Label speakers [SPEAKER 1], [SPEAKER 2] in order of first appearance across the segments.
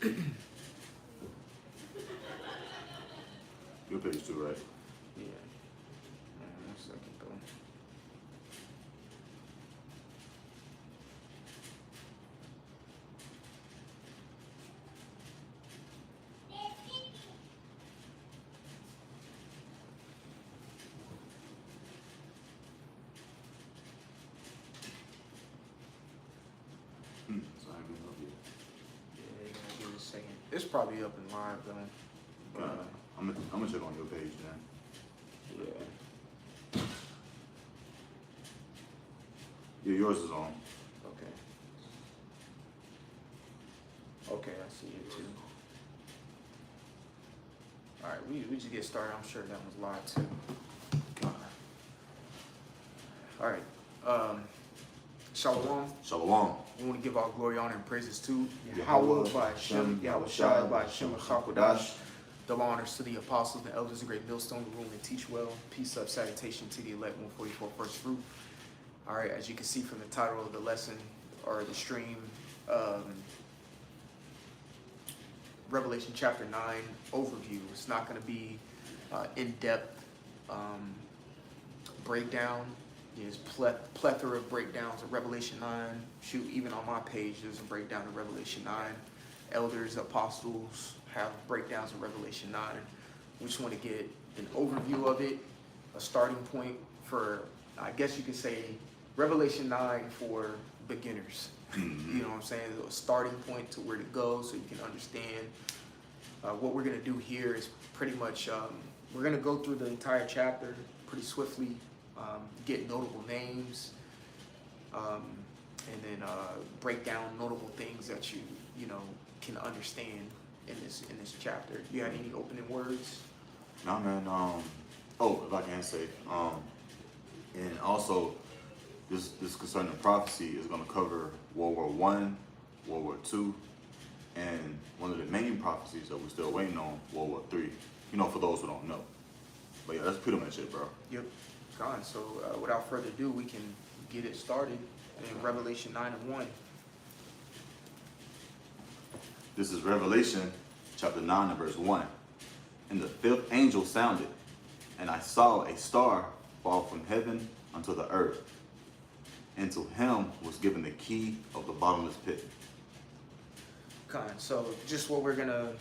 [SPEAKER 1] Your page 2, right?
[SPEAKER 2] Yeah. 1 second though.
[SPEAKER 1] So I haven't up yet.
[SPEAKER 2] Yeah, you gotta give it a second. It's probably up in live though. But,
[SPEAKER 1] I'm gonna check on your page then.
[SPEAKER 2] yeah.
[SPEAKER 1] Yeah, yours is on.
[SPEAKER 2] Okay. Okay, I see it too. All right, we just get started. I'm sure that was live too. All right. Shalom.
[SPEAKER 1] Shalom.
[SPEAKER 2] We want to give all glory, honor, and praises to
[SPEAKER 1] Yahweh,
[SPEAKER 2] Yahweh by Hashem,
[SPEAKER 1] Yahweh
[SPEAKER 2] Yahweh
[SPEAKER 1] Shai,
[SPEAKER 2] Shai, by Hashem, Chakodash.
[SPEAKER 1] Chakodash.
[SPEAKER 2] Double honors to the apostles, the elders, and great millstone, the room and teach well. Peace up, salutation to the elect, 144 first fruit. All right, as you can see from the title of the lesson or the stream, Revelation chapter 9 overview. It's not going to be in-depth breakdown. There's plethora of breakdowns of Revelation 9. Shoot, even on my page, there's a breakdown of Revelation 9. Elders, apostles have breakdowns of Revelation 9. We just want to get an overview of it, a starting point for, I guess you could say, Revelation 9 for beginners. You know what I'm saying? A starting point to where to go so you can understand. What we're going to do here is pretty much, we're going to go through the entire chapter pretty swiftly, get notable names, and then break down notable things that you know can understand in this chapter. You had any opening words?
[SPEAKER 1] Nah, man. If I can say, and also this concerning prophecy is going to cover World War I, World War II, and one of the main prophecies that we're still waiting on, World War III. You know, for those who don't know. But yeah, that's pretty much it, bro.
[SPEAKER 2] Yep. Gone. So without further ado, we can get it started in Revelation 9 and 1.
[SPEAKER 1] This is Revelation chapter 9 and verse 1. And the fifth angel sounded, and I saw a star fall from heaven unto the earth. And to him was given the key of the bottomless pit.
[SPEAKER 2] So just what we're gonna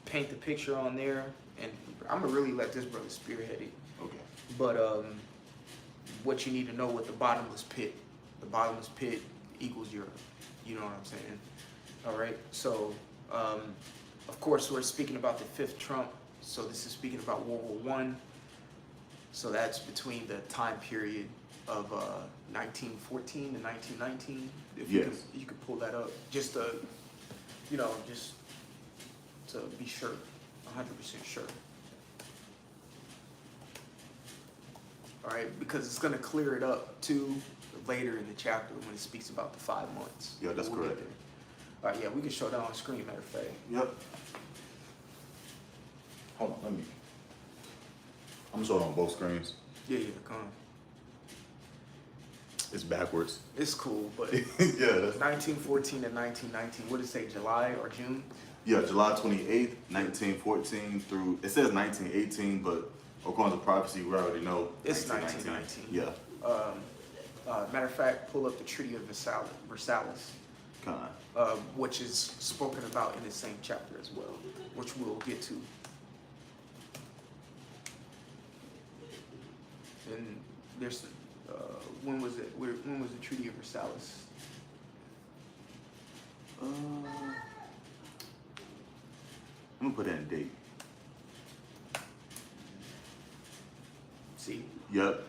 [SPEAKER 2] paint the picture on there, and I'm gonna really let this brother spearhead it.
[SPEAKER 1] Okay.
[SPEAKER 2] But what you need to know with the bottomless pit equals Europe. You know what I'm saying? All right. So of course we're speaking about the fifth trump. So this is speaking about World War I. So that's between the time period of 1914 to 1919. If
[SPEAKER 1] Yes.
[SPEAKER 2] you could pull that up, just to, just to be sure, 100% sure. All right, because it's going to clear it up too later in the chapter when it speaks about the 5 months.
[SPEAKER 1] Yeah, that's
[SPEAKER 2] We'll
[SPEAKER 1] correct.
[SPEAKER 2] get there. All right, yeah, we can show that on screen, matter of fact.
[SPEAKER 1] Yep. Hold on, I'm showing on both screens.
[SPEAKER 2] Yeah, come on.
[SPEAKER 1] It's backwards.
[SPEAKER 2] It's cool, but
[SPEAKER 1] Yeah, that's
[SPEAKER 2] 1914 to 1919, what did it say, July or June?
[SPEAKER 1] yeah, July 28th, 1914 through, it says 1918, but according to prophecy, we already know
[SPEAKER 2] It's 1919.
[SPEAKER 1] Yeah,
[SPEAKER 2] Matter of fact, pull up the Treaty of Versailles,
[SPEAKER 1] kind of.
[SPEAKER 2] which is spoken about in the same chapter as well, which we'll get to. And there's, when was it? When was the Treaty of Versailles?
[SPEAKER 1] I'm gonna put in a date.
[SPEAKER 2] See,
[SPEAKER 1] Yep,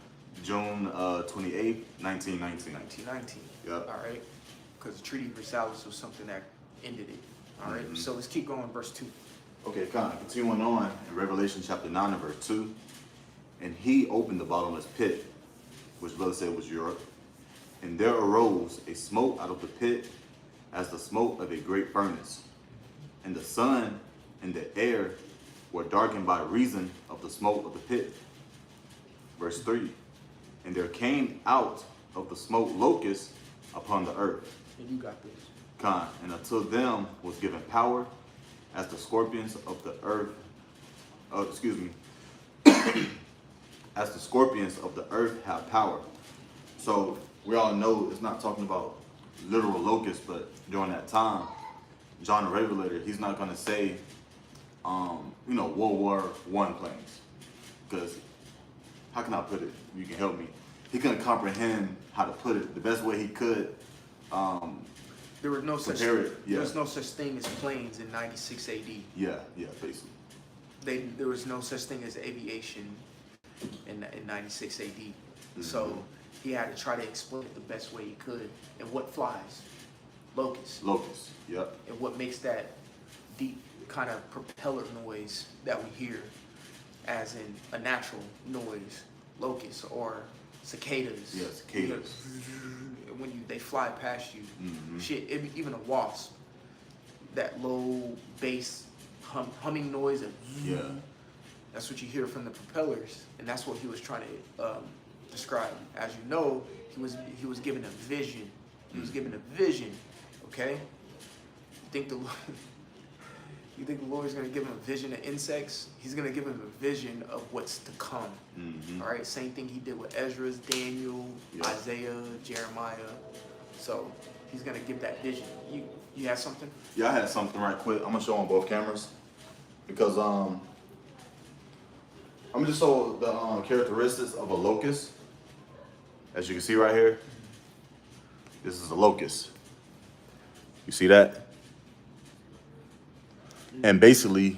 [SPEAKER 1] June 28th, 1919.
[SPEAKER 2] 1919.
[SPEAKER 1] Yep.
[SPEAKER 2] All right, because the Treaty of Versailles was something that ended it. All right, so let's keep going. Verse 2.
[SPEAKER 1] Okay, kind of continuing on in Revelation chapter 9 and verse 2. And he opened the bottomless pit, which brother said was Europe. And there arose a smoke out of the pit as the smoke of a great furnace. And the sun and the air were darkened by reason of the smoke of the pit. Verse 3. And there came out of the smoke locusts upon the earth.
[SPEAKER 2] And you got this.
[SPEAKER 1] And unto them was given power as the scorpions of the earth, as the scorpions of the earth have power. So we all know it's not talking about literal locusts, but during that time, John the Revelator, he's not going to say, World War I planes. Because, how can I put it? You can help me. He couldn't comprehend how to put it the best way he could.
[SPEAKER 2] There was no such
[SPEAKER 1] Compare it, yeah.
[SPEAKER 2] there was no such thing as planes in 96 AD.
[SPEAKER 1] Yeah, basically.
[SPEAKER 2] There was no such thing as aviation in 96 AD.
[SPEAKER 1] Mm-hmm.
[SPEAKER 2] So he had to try to explain it the best way he could. And what flies? Locusts.
[SPEAKER 1] Locusts, yep.
[SPEAKER 2] And what makes that deep kind of propeller noise that we hear, as in a natural noise, locusts or cicadas.
[SPEAKER 1] Yeah, cicadas.
[SPEAKER 2] When they fly past you,
[SPEAKER 1] Mm-hmm.
[SPEAKER 2] shit, even a wasp, that low bass humming noise, and
[SPEAKER 1] Yeah.
[SPEAKER 2] that's what you hear from the propellers, and that's what he was trying to describe. As you know, he was given a vision. He was given a vision. Okay, you think the Lord is going to give him a vision of insects? He's going to give him a vision of what's to come.
[SPEAKER 1] Mm-hmm.
[SPEAKER 2] All right, same thing he did with Ezra, Daniel,
[SPEAKER 1] Yeah.
[SPEAKER 2] Isaiah, Jeremiah. So he's going to give that vision. You have something?
[SPEAKER 1] Yeah, I had something right quick. I'm gonna show on both cameras because I'm gonna just show the characteristics of a locust. As you can see right here, this is a locust. You see that? And basically,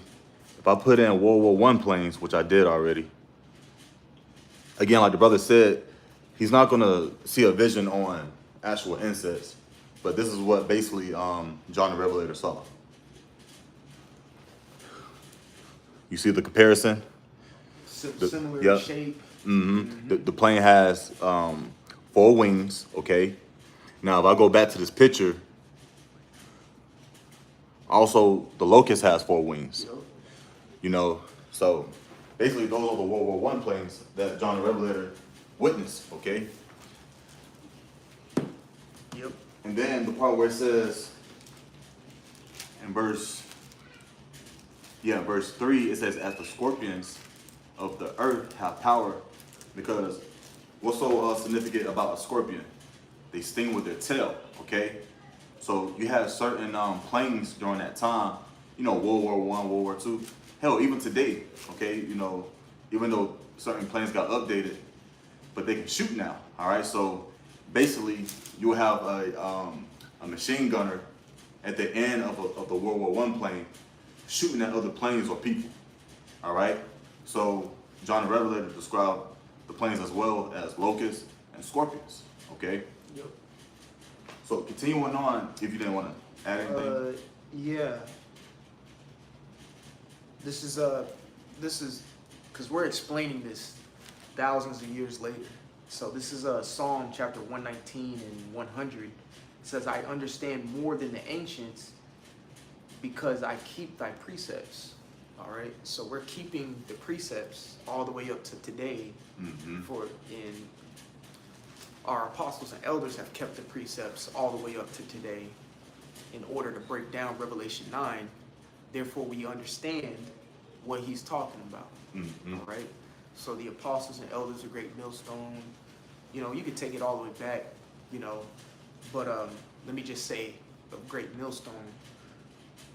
[SPEAKER 1] if I put in World War I planes, which I did already, again, like the brother said, he's not gonna see a vision on actual insects. But this is what basically John the Revelator saw. You see the comparison?
[SPEAKER 2] Similar
[SPEAKER 1] yep.
[SPEAKER 2] shape.
[SPEAKER 1] Mm-hmm. The plane has 4 wings, okay? Now, if I go back to this picture, also the locust has 4 wings.
[SPEAKER 2] Yep.
[SPEAKER 1] So basically those are the World War I planes that John the Revelator witnessed, okay?
[SPEAKER 2] Yep.
[SPEAKER 1] And then the part where it says in verse 3, it says, as the scorpions of the earth have power, because what's so significant about a scorpion? They sting with their tail, okay? So you have certain planes during that time, World War I, World War II, hell, even today, okay? Even though certain planes got updated, but they can shoot now, all right? So basically, you will have a machine gunner at the end of the World War I plane shooting at other planes or people, all right? So John the Revelator described the planes as well as locusts and scorpions, okay?
[SPEAKER 2] Yep.
[SPEAKER 1] So continuing on, if you didn't want to add anything.
[SPEAKER 2] Yeah. This is because we're explaining this thousands of years later. So this is Psalm chapter 119 and 100. It says, I understand more than the ancients because I keep thy precepts. All right. So we're keeping the precepts all the way up to today.
[SPEAKER 1] Mm-hmm.
[SPEAKER 2] Our apostles and elders have kept the precepts all the way up to today in order to break down Revelation 9. Therefore, we understand what he's talking about.
[SPEAKER 1] Mm-hmm.
[SPEAKER 2] All right. So the apostles and elders of Great Millstone, you could take it all the way back, but let me just say, of Great Millstone,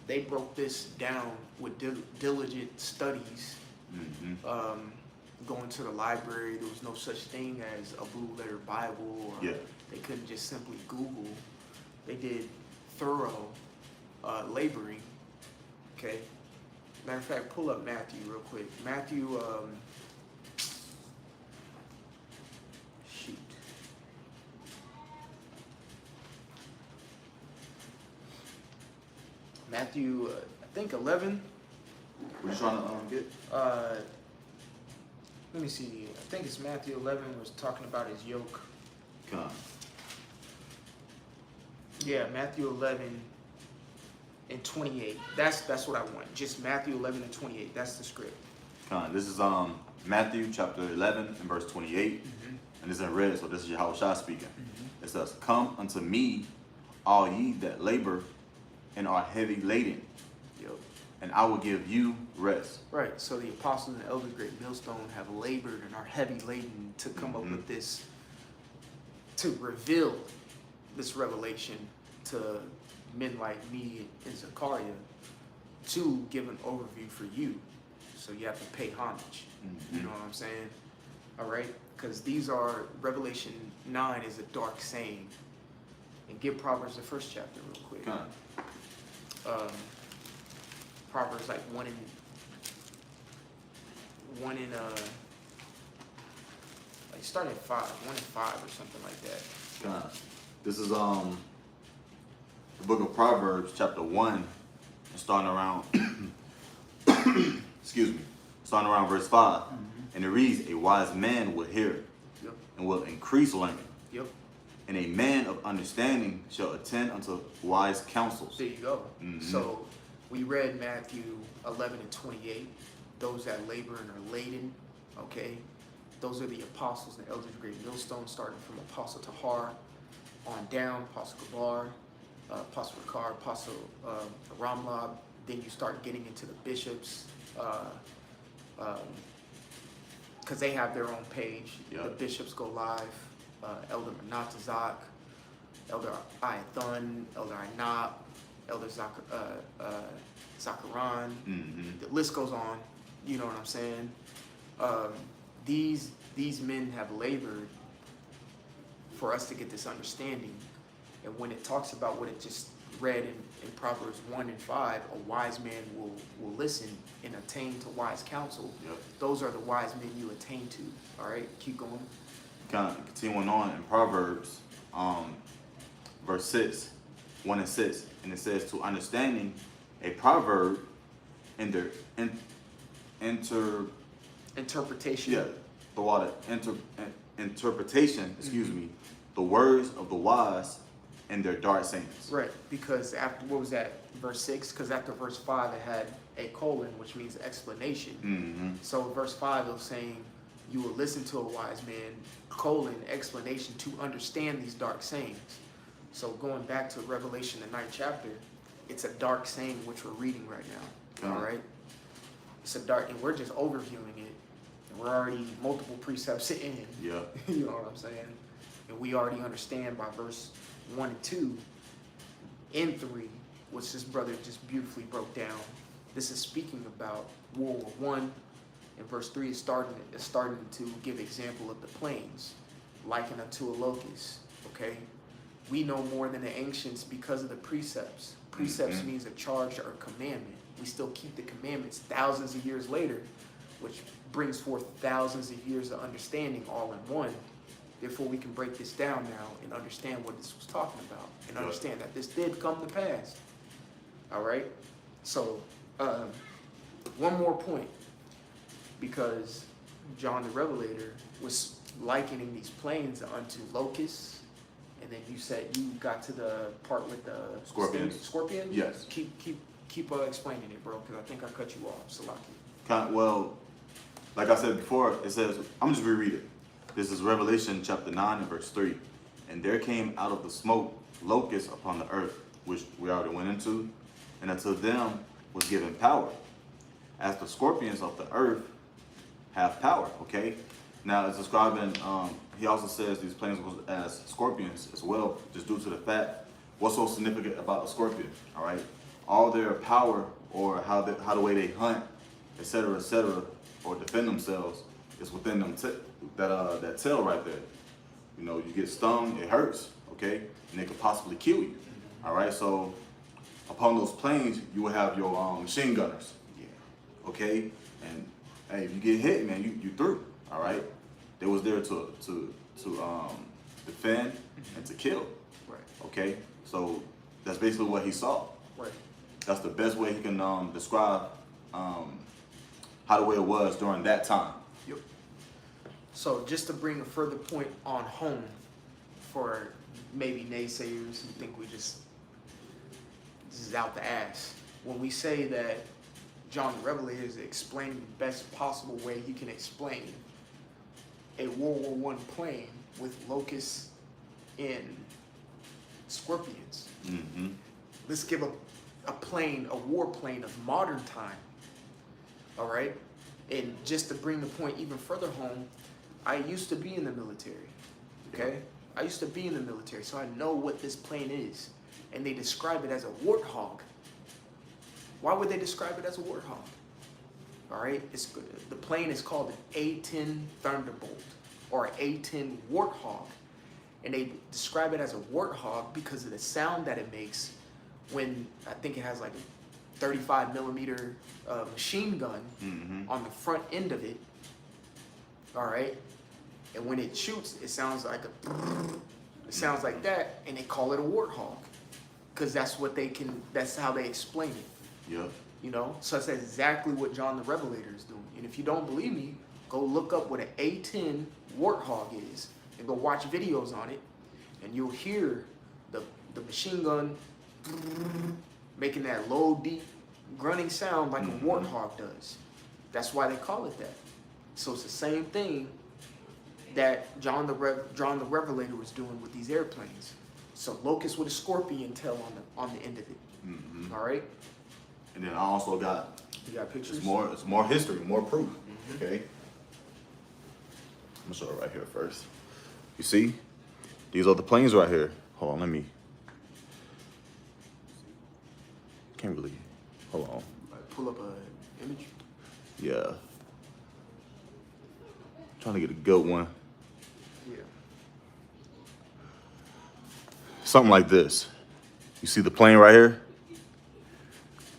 [SPEAKER 2] they broke this down with diligent studies.
[SPEAKER 1] Mm-hmm.
[SPEAKER 2] Going to the library, there was no such thing as a blue letter Bible, or they couldn't just simply Google. They did thorough laboring. Okay. Matter of fact, pull up Matthew real quick. Matthew, shoot. Matthew, I think 11.
[SPEAKER 1] What you trying to get?
[SPEAKER 2] Let me see. I think it's Matthew 11 was talking about his yoke.
[SPEAKER 1] Come on.
[SPEAKER 2] Yeah, Matthew 11 and 28. That's what I want. Just Matthew 11 and 28. That's the script.
[SPEAKER 1] Come on. This is Matthew chapter 11 and verse 28.
[SPEAKER 2] Mm-hmm.
[SPEAKER 1] And it's in red, so this is Yahushua speaking.
[SPEAKER 2] Mm-hmm.
[SPEAKER 1] It says, come unto me, all ye that labor and are heavy laden,
[SPEAKER 2] Yep.
[SPEAKER 1] and I will give you rest.
[SPEAKER 2] Right. So the apostles and elders, great millstone, have labored and are heavy laden to come up with this, to reveal this revelation to men like me and Zachariah, to give an overview for you. So you have to pay homage. You know what I'm saying? All right? Because these are, Revelation 9 is a dark saying. And give Proverbs the first chapter real quick. Proverbs like one in like start at 5, 1 and 5 or something like that.
[SPEAKER 1] This is the book of Proverbs, chapter 1, starting around excuse me, starting around verse 5. And it reads, a wise man will hear and will increase learning. And a man of understanding shall attend unto wise counsels.
[SPEAKER 2] There you go. So we read Matthew 11 and 28. Those that labor and are laden, okay? Those are the apostles and elders of great millstone, starting from Apostle Tahar on down, Apostle Gabar, Apostle Ricard, Apostle Ramlab. Then you start getting into the bishops, because they have their own page. The bishops go live. Elder Manatazak, Elder Ayathun, Elder Ainab, Elder Zakaran. The list goes on. You know what I'm saying? These men have labored for us to get this understanding. And when it talks about what it just read in Proverbs 1 and 5, a wise man will listen and attain to wise counsel. Those are the wise men you attain to. All right, keep going.
[SPEAKER 1] Kind of continuing on in Proverbs, verse 6, 1 and 6, and it says, to understanding a proverb in their interpretation, excuse me, the words of the wise and their dark sayings.
[SPEAKER 2] Right, because after, what was that, verse 6? Because after verse 5 it had a colon, which means explanation. So verse 5 was saying, you will listen to a wise man, colon, explanation, to understand these dark sayings. So going back to Revelation, the 9th chapter, it's a dark saying which we're reading right now. All right? It's a dark, and we're just overviewing it. And we're already multiple precepts in. You know what I'm saying? And we already understand by verse 1 and 2 and 3, which this brother just beautifully broke down. This is speaking about World War I. And verse 3 is starting to give example of the plains, likened unto a locust. Okay? We know more than the ancients because of the precepts. Precepts means a charge or a commandment. We still keep the commandments thousands of years later, which brings forth thousands of years of understanding all in one. Therefore, we can break this down now and understand what this was talking about and understand that this did come to pass. All right? So, one more point. Because John the Revelator was likening these plains unto locusts, and then you said you got to the part with the
[SPEAKER 1] Scorpions.
[SPEAKER 2] Scorpions?
[SPEAKER 1] Yes.
[SPEAKER 2] Keep explaining it, bro, because I think I cut you off. Salaki.
[SPEAKER 1] Well, like I said before, it says, I'm just reread it. This is Revelation chapter 9 and verse 3. And there came out of the smoke locusts upon the earth, which we already went into, and unto them was given power, as the scorpions of the earth have power. Okay, now it's describing, he also says these planes as scorpions as well, just due to the fact, what's so significant about the scorpion? All right, all their power, or how the way they hunt, etc., or defend themselves, is within them that tail right there. You know, you get stung, it hurts. Okay, and it could possibly kill you. All right, so upon those planes, you will have your machine gunners. Okay, and hey, if you get hit, man, you through. All right, they was there to defend and to kill.
[SPEAKER 2] Right.
[SPEAKER 1] Okay, so that's basically what he saw.
[SPEAKER 2] Right.
[SPEAKER 1] That's the best way he can describe how the way it was during that time.
[SPEAKER 2] Yep. So just to bring a further point on home for maybe naysayers who think this is out the ass. When we say that John the Revelator is explaining the best possible way he can explain a World War I plane with locusts and scorpions. Let's give a plane, a warplane of modern time. All right, and just to bring the point even further home, I used to be in the military. Okay, I used to be in the military, so I know what this plane is, and they describe it as a Warthog. Why would they describe it as a Warthog? All right, the plane is called an A-10 Thunderbolt or an A-10 Warthog, and they describe it as a Warthog because of the sound that it makes when I think it has like a 35 millimeter machine gun on the front end of it. All right, and when it shoots, it sounds like it sounds like that, and they call it a Warthog because that's what they can. That's how they explain it.
[SPEAKER 1] Yep.
[SPEAKER 2] You know, so that's exactly what John the Revelator is doing. And if you don't believe me, go look up what an A-10 Warthog is and go watch videos on it, and you'll hear the machine gun making that low, deep, grunting sound like a Warthog does. That's why they call it that. So it's the same thing that John the Revelator was doing with these airplanes. So locust with a scorpion tail on the end of it. All right.
[SPEAKER 1] And then I also got,
[SPEAKER 2] You got pictures?
[SPEAKER 1] it's more history, more proof. Okay. I'm gonna show it right here first. You see, these are the planes right here. Hold on, let me. Can't really. Hold on.
[SPEAKER 2] Like pull up a image.
[SPEAKER 1] Yeah. Trying to get a good one.
[SPEAKER 2] Yeah.
[SPEAKER 1] Something like this. You see the plane right here?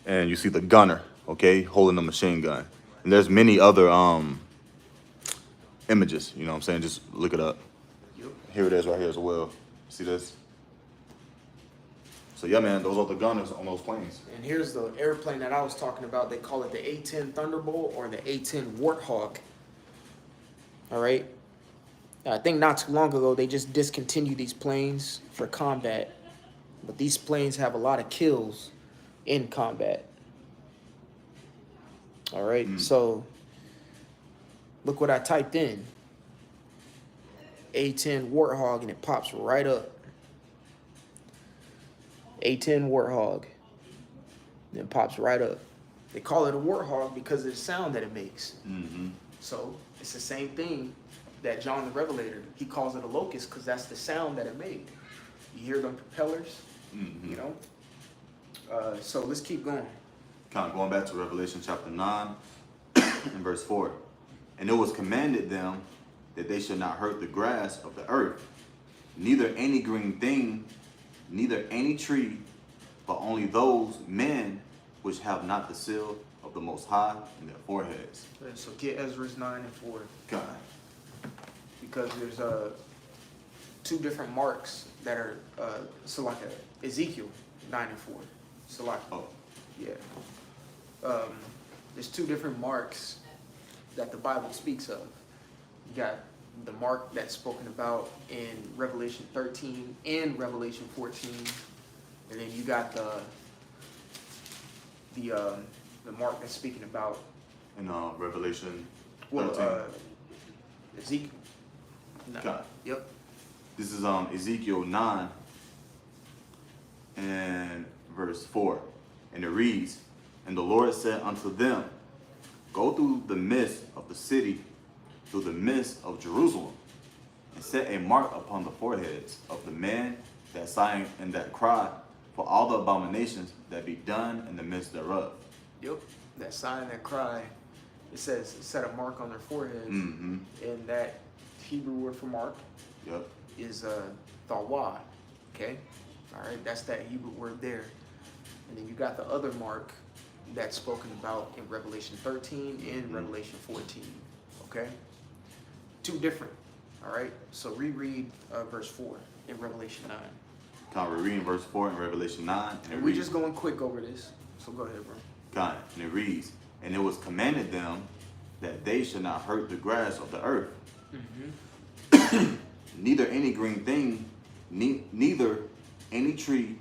[SPEAKER 1] And you see the gunner, okay, holding the machine gun. And there's many other images, you know what I'm saying? Just look it up.
[SPEAKER 2] Yep.
[SPEAKER 1] Here it is right here as well. See this? So yeah, man, those are the gunners on those planes.
[SPEAKER 2] And here's the airplane that I was talking about. They call it the A-10 Thunderbolt or the A-10 Warthog. All right. I think not too long ago they just discontinued these planes for combat, but these planes have a lot of kills in combat. All right. So look what I typed in. A-10 Warthog, and it pops right up. A-10 Warthog. And it pops right up. They call it a Warthog because of the sound that it makes. So it's the same thing that John the Revelator, he calls it a locust because that's the sound that it made. You hear them propellers, you know? So let's keep going.
[SPEAKER 1] Kind of going back to Revelation chapter 9 and verse 4. And it was commanded them that they should not hurt the grass of the earth, neither any green thing, neither any tree, but only those men which have not the seal of the Most High in their foreheads.
[SPEAKER 2] So get Ezra's 9 and 4.
[SPEAKER 1] God.
[SPEAKER 2] Because there's two different marks that are, so like Ezekiel 9 and 4. So like, yeah. There's two different marks that the Bible speaks of. You got the mark that's spoken about in Revelation 13 and Revelation 14, and then you got the mark that's speaking about
[SPEAKER 1] In Revelation 13.
[SPEAKER 2] Ezekiel. No.
[SPEAKER 1] God.
[SPEAKER 2] Yep.
[SPEAKER 1] This is Ezekiel 9 and verse 4. And it reads, And the Lord said unto them, Go through the midst of the city, through the midst of Jerusalem, and set a mark upon the foreheads of the men that sign and that cry for all the abominations that be done in the midst thereof.
[SPEAKER 2] Yep. That sign, that cry, it says set a mark on their foreheads,
[SPEAKER 1] Mm-hmm.
[SPEAKER 2] and that Hebrew word for mark
[SPEAKER 1] Yep.
[SPEAKER 2] is thawad. Okay, all right, that's that Hebrew word there. And then you got the other mark that's spoken about in Revelation 13 and Revelation 14. Okay, two different. All right, so reread verse 4 in Revelation 9.
[SPEAKER 1] We're reading verse 4 in Revelation 9, and it
[SPEAKER 2] We're
[SPEAKER 1] reads,
[SPEAKER 2] just going quick over this, so go ahead, bro.
[SPEAKER 1] God, and it reads, And it was commanded them that they should not hurt the grass of the earth, neither any green thing, neither any tree,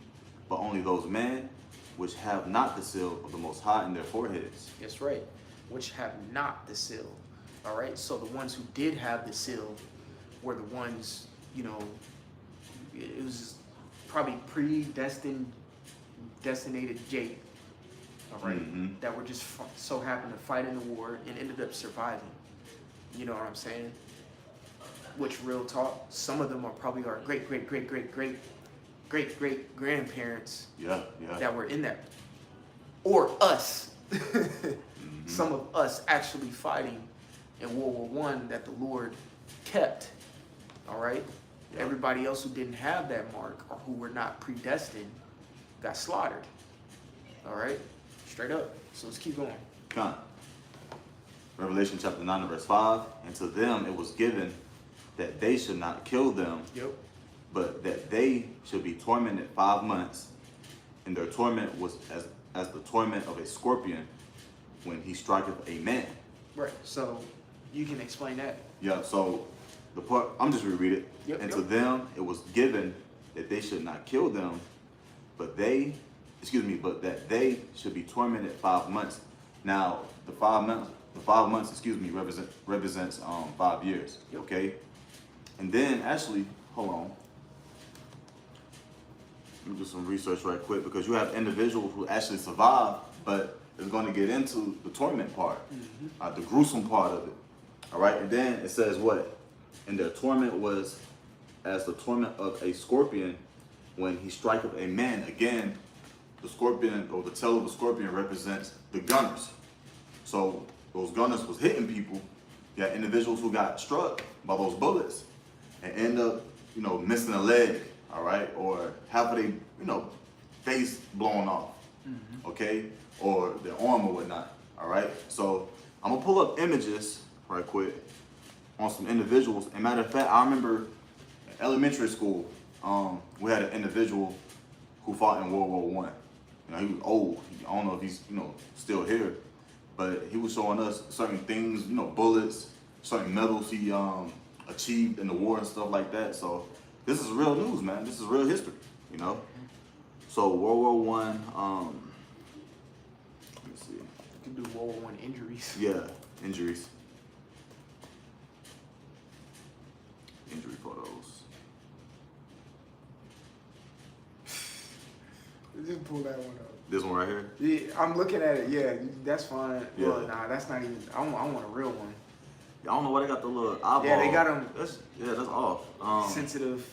[SPEAKER 1] but only those men which have not the seal of the Most High in their foreheads.
[SPEAKER 2] That's right, which have not the seal. All right, so the ones who did have the seal were the ones, you know, it was probably predestined designated Jake, all right,
[SPEAKER 1] Mhm.
[SPEAKER 2] that were just so happened to fight in the war and ended up surviving. You know what I'm saying? Which, real talk, some of them are probably our great grandparents
[SPEAKER 1] Yeah, yeah.
[SPEAKER 2] that were in that, or us.
[SPEAKER 1] Mhm.
[SPEAKER 2] Some of us actually fighting in World War I that the Lord kept. All right.
[SPEAKER 1] Yeah.
[SPEAKER 2] Everybody else who didn't have that mark or who were not predestined got slaughtered. All right. Straight up. So let's keep going.
[SPEAKER 1] Come. Revelation chapter 9 and verse 5. And to them it was given that they should not kill them,
[SPEAKER 2] Yep.
[SPEAKER 1] but that they should be tormented 5 months. And their torment was as the torment of a scorpion when he striketh a man.
[SPEAKER 2] Right. So you can explain that.
[SPEAKER 1] Yeah, so the part, I'm just reread it.
[SPEAKER 2] Yep,
[SPEAKER 1] and
[SPEAKER 2] yep.
[SPEAKER 1] to them it was given that they should not kill them, but that they should be tormented 5 months. Now the 5 months, represents 5 years.
[SPEAKER 2] Yep.
[SPEAKER 1] Okay, and then actually, hold on. Let me do some research right quick, because you have individuals who actually survive, but it's going to get into the torment part, the gruesome part of it. All right, and then it says what? And their torment was as the torment of a scorpion when he striketh a man. Again, the scorpion, or the tail of the scorpion, represents the gunners. So those gunners was hitting people. You got individuals who got struck by those bullets and end up, missing a leg, all right, or half of their, face blown off, okay, or their arm or whatnot, all right. So I'm gonna pull up images right quick on some individuals. And matter of fact, I remember in elementary school, we had an individual who fought in World War I. He was old. I don't know if he's, still here, but he was showing us certain things, bullets, certain medals he achieved in the war and stuff like that. So this is real news, man. This is real history, So World War I, let me see.
[SPEAKER 2] You can do World War I injuries.
[SPEAKER 1] Yeah, injuries. Injury photos.
[SPEAKER 2] Just pull that one up.
[SPEAKER 1] This one right here?
[SPEAKER 2] Yeah, I'm looking at it. Yeah, that's fine.
[SPEAKER 1] Yeah.
[SPEAKER 2] Well, nah, that's not even. I want a real one.
[SPEAKER 1] I don't know why they got the little eyeball.
[SPEAKER 2] Yeah, they got them
[SPEAKER 1] That's off.
[SPEAKER 2] sensitive.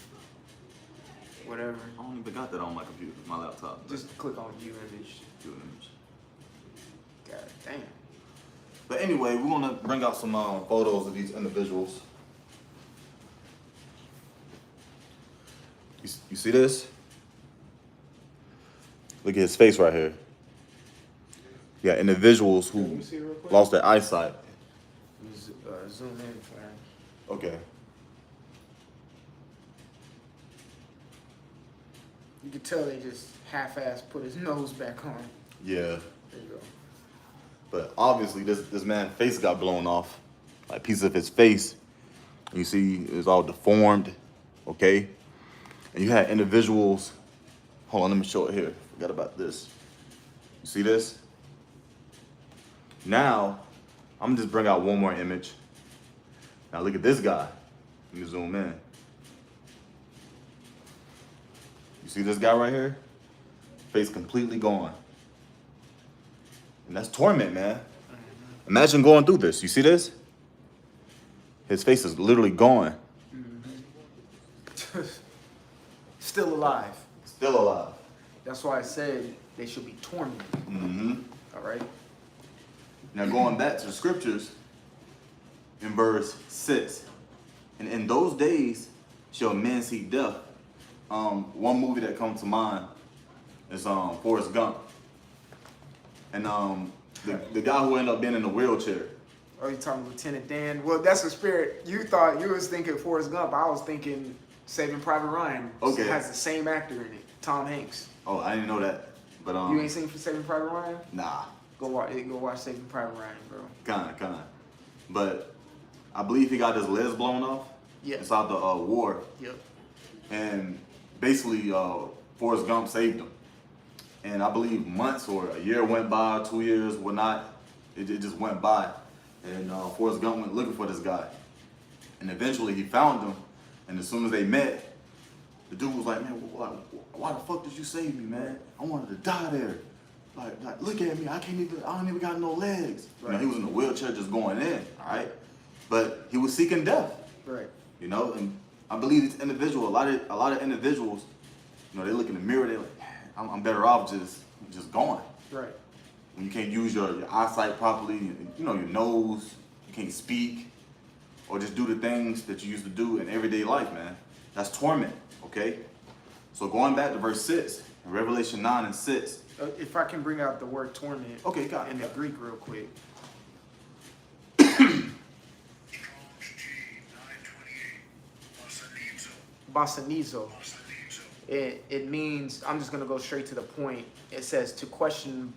[SPEAKER 2] Whatever.
[SPEAKER 1] I don't even got that on my computer, my laptop.
[SPEAKER 2] Just click on view image.
[SPEAKER 1] View image.
[SPEAKER 2] God damn.
[SPEAKER 1] But anyway, we want to bring out some photos of these individuals. You see this? Look at his face right here. You got individuals
[SPEAKER 2] Let
[SPEAKER 1] who
[SPEAKER 2] me see it real quick.
[SPEAKER 1] lost their eyesight.
[SPEAKER 2] Zoom in for him.
[SPEAKER 1] Okay.
[SPEAKER 2] You can tell they just half-ass put his nose back on.
[SPEAKER 1] Yeah.
[SPEAKER 2] There you go.
[SPEAKER 1] But obviously, this man's face got blown off. Like, a piece of his face. You see, it's all deformed. Okay? And you had individuals. Hold on, let me show it here. Forgot about this. You see this? Now, I'm gonna just bring out one more image. Now look at this guy. Let me zoom in. You see this guy right here? Face completely gone. And that's torment, man. Imagine going through this. You see this? His face is literally gone.
[SPEAKER 2] Still alive.
[SPEAKER 1] Still alive.
[SPEAKER 2] That's why I said they should be tormented.
[SPEAKER 1] Mm-hmm.
[SPEAKER 2] All right.
[SPEAKER 1] Now going back to the scriptures, in verse 6, and in those days shall men see death. One movie that comes to mind is Forrest Gump. And the guy who ended up being in the wheelchair.
[SPEAKER 2] Oh, you talking Lieutenant Dan? Well, that's the spirit. You thought you was thinking Forrest Gump. I was thinking Saving Private Ryan.
[SPEAKER 1] Okay.
[SPEAKER 2] It has the same actor in it, Tom Hanks.
[SPEAKER 1] Oh, I didn't know that. But
[SPEAKER 2] You ain't seen for Saving Private Ryan?
[SPEAKER 1] nah,
[SPEAKER 2] Go watch Saving Private Ryan, bro.
[SPEAKER 1] kinda. But I believe he got his legs blown off
[SPEAKER 2] Yeah.
[SPEAKER 1] inside the war.
[SPEAKER 2] Yep.
[SPEAKER 1] And basically, Forrest Gump saved him. And I believe months or a year went by, 2 years, whatnot. It just went by. And Forrest Gump went looking for this guy. And eventually he found him. And as soon as they met, the dude was like, man, why the fuck did you save me, man? I wanted to die there. Like, look at me. I don't even got no legs. You know, he was in a wheelchair just going in, all right? But he was seeking death.
[SPEAKER 2] Right.
[SPEAKER 1] You know, and I believe this individual, a lot of individuals, you know, they look in the mirror, they're like, man, I'm better off just going.
[SPEAKER 2] Right.
[SPEAKER 1] When you can't use your eyesight properly, you know, your nose, you can't speak, or just do the things that you used to do in everyday life, man. That's torment, okay? So going back to verse 6, in Revelation 9 and 6.
[SPEAKER 2] If I can bring out the word torment
[SPEAKER 1] Okay, got it.
[SPEAKER 2] in the Greek real quick. Basanizo. It means, I'm just going to go straight to the point. It says to question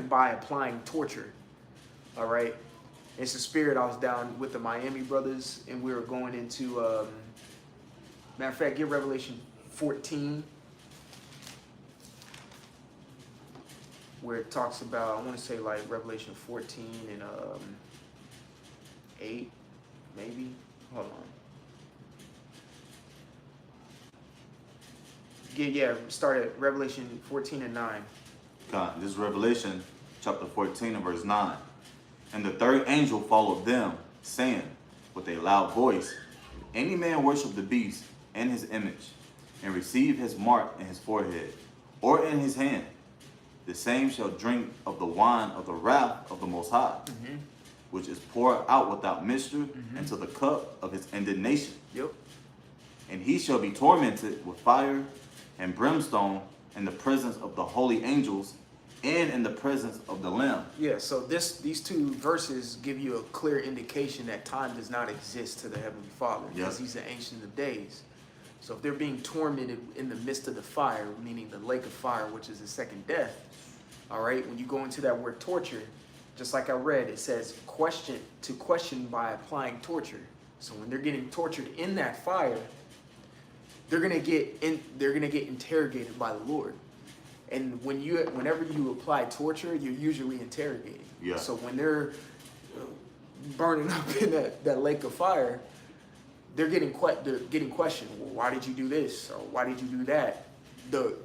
[SPEAKER 2] by applying torture. All right. It's the spirit. I was down with the Miami brothers and we were going into, matter of fact, get Revelation 14. Where it talks about, I want to say like Revelation 14 and 8, maybe. Hold on. Yeah, start at Revelation 14 and 9.
[SPEAKER 1] God, this is Revelation chapter 14 and verse 9. And the third angel followed them, saying with a loud voice, if any man worship the beast and his image, and receive his mark in his forehead or in his hand, the same shall drink of the wine of the wrath of the Most High, which is poured out without mixture into the cup of his indignation.
[SPEAKER 2] Yep.
[SPEAKER 1] And he shall be tormented with fire and brimstone in the presence of the holy angels and in the presence of the Lamb.
[SPEAKER 2] Yeah, so these two verses give you a clear indication that time does not exist to the Heavenly Father, because he's the Ancient of Days. So if they're being tormented in the midst of the fire, meaning the lake of fire, which is the second death, all right, when you go into that word torture, just like I read, it says question by applying torture. So when they're getting tortured in that fire, they're gonna get interrogated by the Lord. And whenever you apply torture, you're usually interrogating.
[SPEAKER 1] Yeah.
[SPEAKER 2] So when they're burning up in that lake of fire, they're getting questioned. Well, why did you do this, or why did you do that? The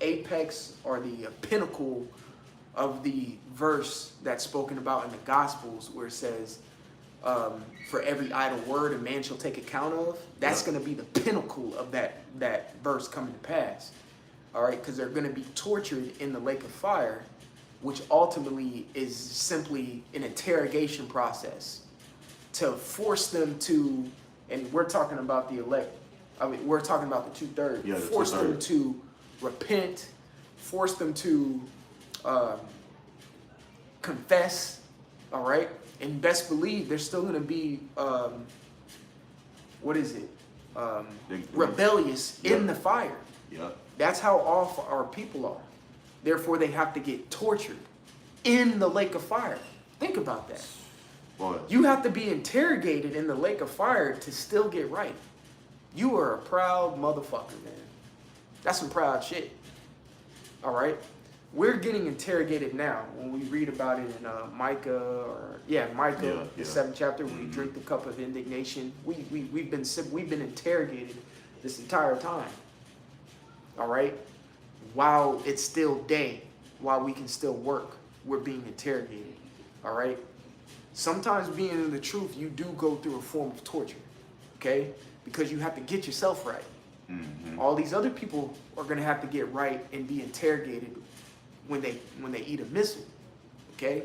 [SPEAKER 2] apex or the pinnacle of the verse that's spoken about in the Gospels, where it says, for every idle word a man shall take account of, that's going to be the pinnacle of that verse coming to pass. All right, because they're going to be tortured in the lake of fire, which ultimately is simply an interrogation process to force them to, and we're talking about the elect, I mean, we're talking about the 2/3,
[SPEAKER 1] Yeah,
[SPEAKER 2] force them to repent, force them to confess, all right? And best believe there's still going to be, rebellious in the fire.
[SPEAKER 1] Yeah.
[SPEAKER 2] That's how all our people are. Therefore, they have to get tortured in the lake of fire. Think about that.
[SPEAKER 1] Boy.
[SPEAKER 2] You have to be interrogated in the lake of fire to still get right. You are a proud motherfucker, man. That's some proud shit. All right? We're getting interrogated now when we read about it in Micah, the 7th chapter, when we drink the cup of indignation. We've been interrogated this entire time. All right? While it's still day, while we can still work, we're being interrogated. All right? Sometimes being in the truth, you do go through a form of torture. Okay? Because you have to get yourself right. All these other people are going to have to get right and be interrogated when they eat a missile. Okay?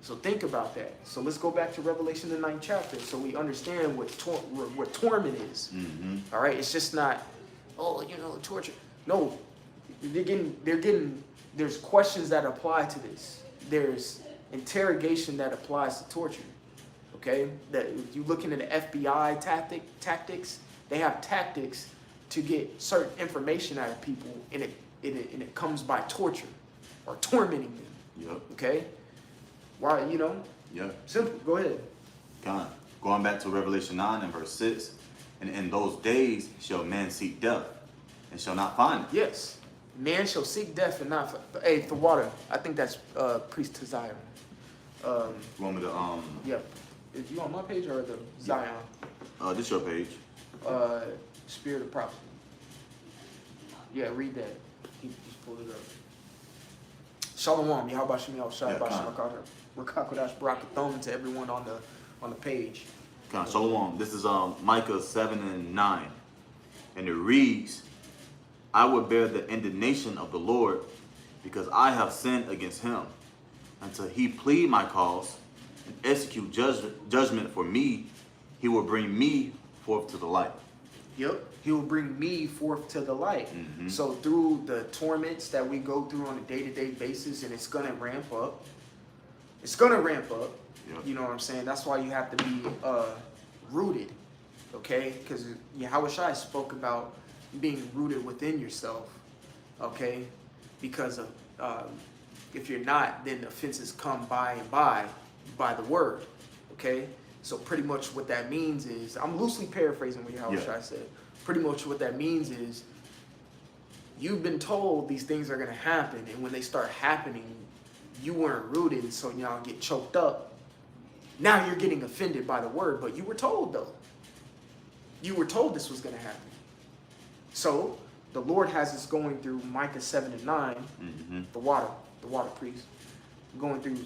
[SPEAKER 2] So think about that. So let's go back to Revelation the 9th chapter so we understand what torment is. All right? It's just not, torture. No. There's questions that apply to this. There's interrogation that applies to torture. Okay? That if you look into the FBI tactics, they have tactics to get certain information out of people, and it comes by torture or tormenting them.
[SPEAKER 1] Yep.
[SPEAKER 2] Okay? Why,
[SPEAKER 1] Yeah.
[SPEAKER 2] simple. Go ahead.
[SPEAKER 1] Going back to Revelation 9 and verse 6, and in those days shall man seek death, and shall not find it.
[SPEAKER 2] Yes. Man shall seek death and not find. Hey, the water. I think that's priest to Zion.
[SPEAKER 1] You want me to
[SPEAKER 2] Yep. Is you on my page or the Zion?
[SPEAKER 1] this your page.
[SPEAKER 2] Spirit of prophecy. Yeah, read that. He just pulled it up. Shalom, Yahweh Shem Shai
[SPEAKER 1] Yeah,
[SPEAKER 2] Bashim Rakakodash Barakathon to everyone on the page.
[SPEAKER 1] Con, Shalom. This is Micah 7 and 9. And it reads, I will bear the indignation of the Lord, because I have sinned against him, until he plead my cause and execute judgment for me. He will bring me forth to the light.
[SPEAKER 2] Yep. He will bring me forth to the light. So through the torments that we go through on a day-to-day basis, and it's gonna ramp up. It's gonna ramp up.
[SPEAKER 1] Yep.
[SPEAKER 2] You know what I'm saying? That's why you have to be rooted. Okay? Because Yahweh Shai spoke about being rooted within yourself. Okay? Because of if you're not, then offenses come by and by the word. Okay? So pretty much what that means is, I'm loosely paraphrasing what Yahweh Shai said. Pretty much what that means is, you've been told these things are going to happen, and when they start happening, you weren't rooted, so y'all get choked up. Now you're getting offended by the word, but you were told though. You were told this was going to happen. So the Lord has us going through Micah 7 and 9, the water priest, going through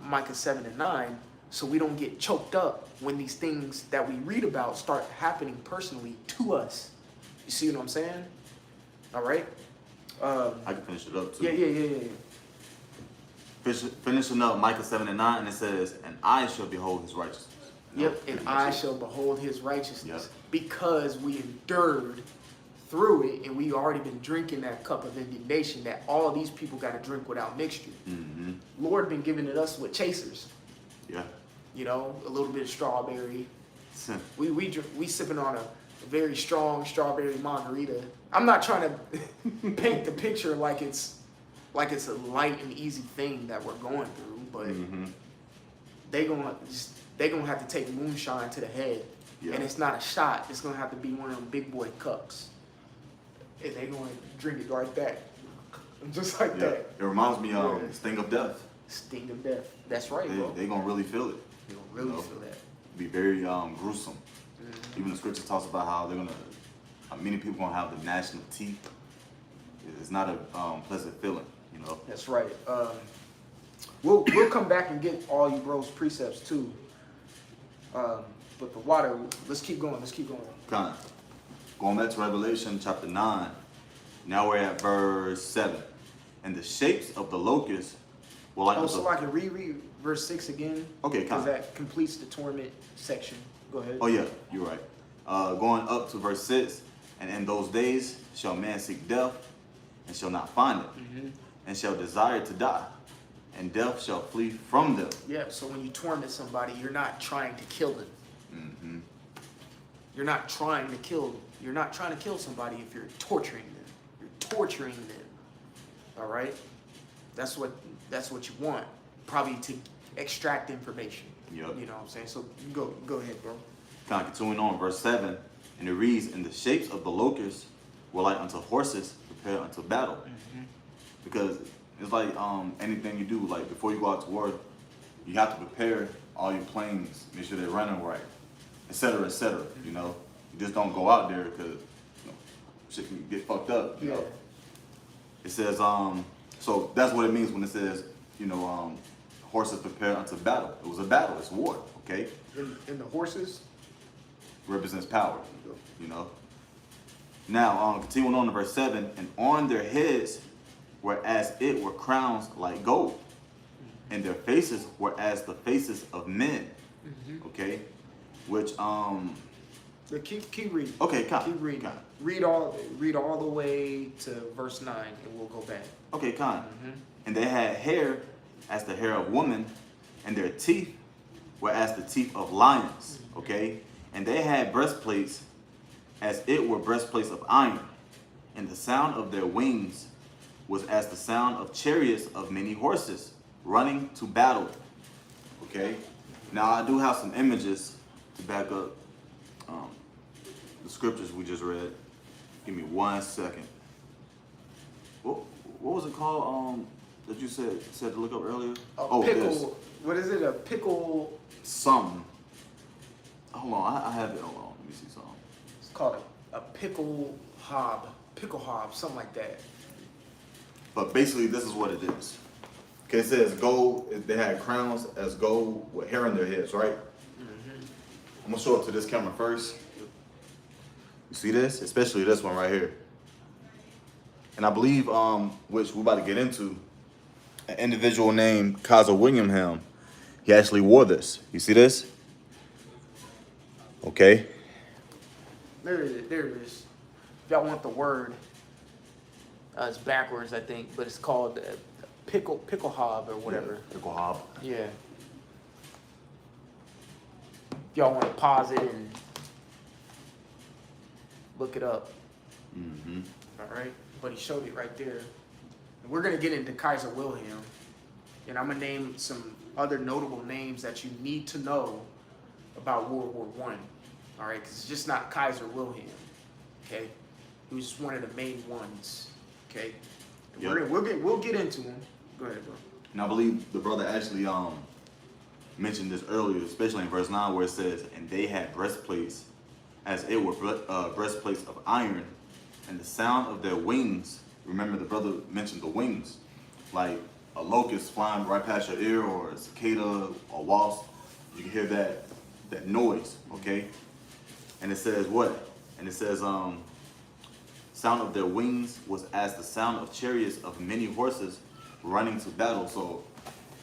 [SPEAKER 2] Micah 7 and 9, so we don't get choked up when these things that we read about start happening personally to us. You see what I'm saying? All right.
[SPEAKER 1] I can finish it up too.
[SPEAKER 2] Yeah.
[SPEAKER 1] Finishing up Micah 7 and 9, and it says, and I shall behold his righteousness.
[SPEAKER 2] Yep, and I shall behold his righteousness, because we endured through it, and we already been drinking that cup of indignation that all these people got to drink without mixture. Lord been giving it us with chasers.
[SPEAKER 1] Yeah.
[SPEAKER 2] You know, a little bit of strawberry. We sipping on a very strong strawberry margarita. I'm not trying to paint the picture like it's a light and easy thing that we're going through, but they gonna have to take moonshine to the head, and it's not a shot. It's gonna have to be one of them big boy cups, and they gonna drink it right back, just like that.
[SPEAKER 1] It reminds me of Sting of Death.
[SPEAKER 2] Sting of death. That's right, bro.
[SPEAKER 1] They gonna really feel it.
[SPEAKER 2] They gonna really feel that.
[SPEAKER 1] Be very gruesome. Even the scripture talks about how they're gonna, many people gonna have the gnashing of teeth. It's not a pleasant feeling, you know.
[SPEAKER 2] That's right. We'll come back and get all you bros precepts too. But the water, let's keep going.
[SPEAKER 1] Kind of. Going back to Revelation chapter 9. Now we're at verse 7. And the shapes of the locusts were like.
[SPEAKER 2] So I can reread verse 6 again.
[SPEAKER 1] Okay,
[SPEAKER 2] because that completes the torment section. Go ahead.
[SPEAKER 1] Oh yeah, you're right. Going up to verse 6. And in those days shall man seek death, and shall not find it, and shall desire to die, and death shall flee from them.
[SPEAKER 2] Yeah, so when you torment somebody, you're not trying to kill them. You're not trying to kill somebody if you're torturing them. You're torturing them. All right? That's what you want. Probably to extract information.
[SPEAKER 1] Yep.
[SPEAKER 2] You know what I'm saying? So go ahead, bro.
[SPEAKER 1] Kind of continuing on, verse 7, and it reads, and the shapes of the locusts were like unto horses prepared unto battle. Because it's like anything you do, like before you go out to war, you have to prepare all your planes, make sure they're running right, etc., etc. You know, you just don't go out there because shit can get fucked up. You know, it says so that's what it means when it says horses prepared unto battle. It was a battle. It's war. Okay.
[SPEAKER 2] And the horses
[SPEAKER 1] represents power. You know. Now, continuing on to verse 7, and on their heads were as it were crowns like gold, and their faces were as the faces of men. Okay, which
[SPEAKER 2] keep reading.
[SPEAKER 1] Okay,
[SPEAKER 2] keep reading. Read all the way to verse 9, and we'll go back.
[SPEAKER 1] Okay, and they had hair as the hair of woman, and their teeth were as the teeth of lions. Okay, and they had breastplates as it were breastplates of iron, and the sound of their wings was as the sound of chariots of many horses running to battle. Okay, now I do have some images to back up the scriptures we just read. Give me 1 second. What was it called that you said to look up earlier?
[SPEAKER 2] Pickle.
[SPEAKER 1] This.
[SPEAKER 2] What is it? A pickle
[SPEAKER 1] something. Hold on, I have it. Hold on, let me see something.
[SPEAKER 2] It's called a pickle hob. Pickelhaub, something like that.
[SPEAKER 1] But basically, this is what it is. Okay, it says gold. They had crowns as gold with hair on their heads, right? I'm gonna show it to this camera first. You see this? Especially this one right here. And I believe, which we're about to get into, an individual named Kaiser William Helm, he actually wore this. You see this? Okay.
[SPEAKER 2] There it is. There it is. If y'all want the word, it's backwards, I think, but it's called Pickelhaub or whatever.
[SPEAKER 1] Pickle hob.
[SPEAKER 2] Yeah. If y'all want to pause it and look it up.
[SPEAKER 1] Mm-hmm.
[SPEAKER 2] All right. But he showed it right there. And we're going to get into Kaiser Wilhelm. And I'm going to name some other notable names that you need to know about World War I. All right. Because it's just not Kaiser Wilhelm. Okay. He was just one of the main ones. Okay. And
[SPEAKER 1] Yep.
[SPEAKER 2] we'll get into him. Go ahead, bro.
[SPEAKER 1] And I believe the brother actually mentioned this earlier, especially in verse 9, where it says, and they had breastplates, as it were breastplates of iron, and the sound of their wings. Remember, the brother mentioned the wings, like a locust flying right past your ear, or a cicada, or wasp. You can hear that noise, okay? And it says what? And it says, sound of their wings was as the sound of chariots of many horses running to battle. So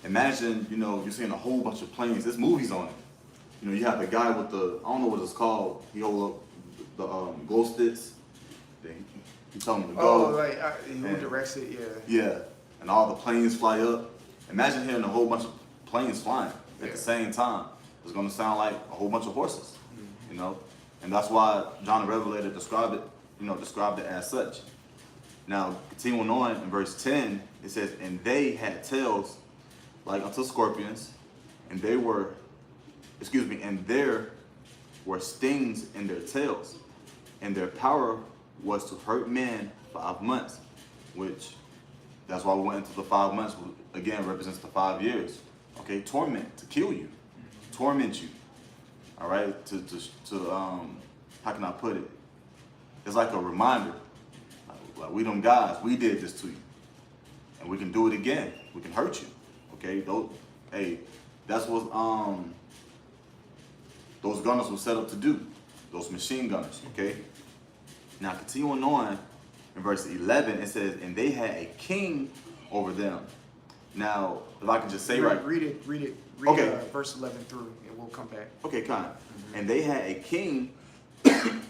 [SPEAKER 1] imagine, you're seeing a whole bunch of planes. There's movies on it. You have the guy with the, I don't know what it's called. He hold up the glow sticks. He told him to go.
[SPEAKER 2] Oh, like who directs it? Yeah.
[SPEAKER 1] Yeah, and all the planes fly up. Imagine hearing a whole bunch of planes flying at the same time. It's going to sound like a whole bunch of horses, and that's why John the Revelator described it as such. Now, continuing on in verse 10, it says, and they had tails like unto scorpions, and there were stings in their tails, and their power was to hurt men 5 months, which that's why we went into the 5 months, again, represents the 5 years. Okay, torment, to kill you, torment you. All right, to how can I put it? It's like a reminder. Like we them guys, we did this to you, and we can do it again. We can hurt you. Okay, that's what those gunners were set up to do. Those machine gunners. Okay. Now continuing on in verse 11, it says, and they had a king over them. Now, if I can just say
[SPEAKER 2] Read it.
[SPEAKER 1] Okay.
[SPEAKER 2] Verse 11 through, and we'll come back.
[SPEAKER 1] Okay, kind. And they had a king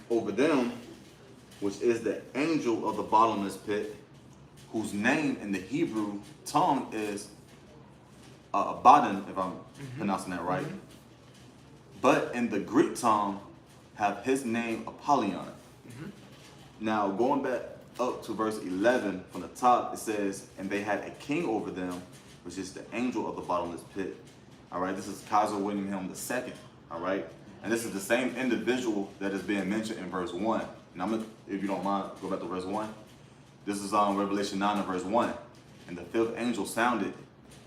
[SPEAKER 1] over them, which is the angel of the bottomless pit, whose name in the Hebrew tongue is Abaddon, if I'm pronouncing that right. But in the Greek tongue, have his name Apollyon. Now, going back up to verse 11 from the top, it says, and they had a king over them, which is the angel of the bottomless pit. All right, this is Kaiser William Helm II. All right, and this is the same individual that is being mentioned in verse 1. And I'm gonna, if you don't mind, go back to verse 1. This is Revelation 9 and verse 1. And the fifth angel sounded,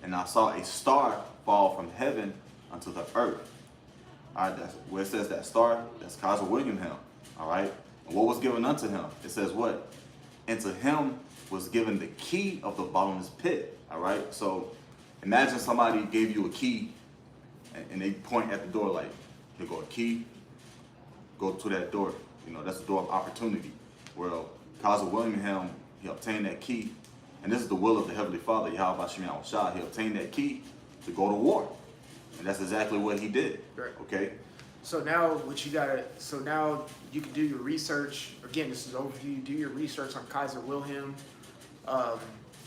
[SPEAKER 1] and I saw a star fall from heaven unto the earth. All right, that's where it says that star, that's Kaiser William Helm. All right, and what was given unto him? It says what? And to him was given the key of the bottomless pit. All right, so imagine somebody gave you a key, and they point at the door like, here go a key, go to that door. That's the door of opportunity. Well, Kaiser William Helm, he obtained that key, and this is the will of the Heavenly Father, Yahweh Shem Shah. He obtained that key to go to war, and that's exactly what he did.
[SPEAKER 2] Right.
[SPEAKER 1] Okay.
[SPEAKER 2] So now now you can do your research. Again, this is overview. Do your research on Kaiser Wilhelm.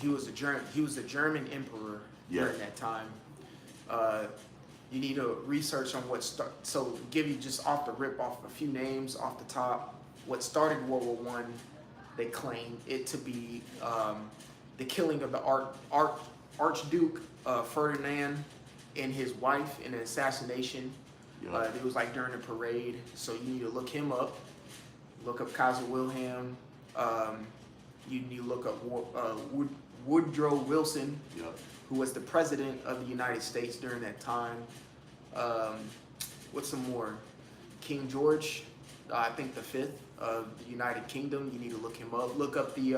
[SPEAKER 2] He was the German emperor during that time. You need to research on so give you just off the rip off a few names off the top. What started World War I? They claim it to be the killing of the Archduke Ferdinand and his wife in an assassination. It was like during a parade. So you need to look him up. Look up Kaiser Wilhelm. You need to look up Woodrow Wilson, who was the president of the United States during that time. What's some more? King George I think the fifth of the United Kingdom. You need to look him up. Look up the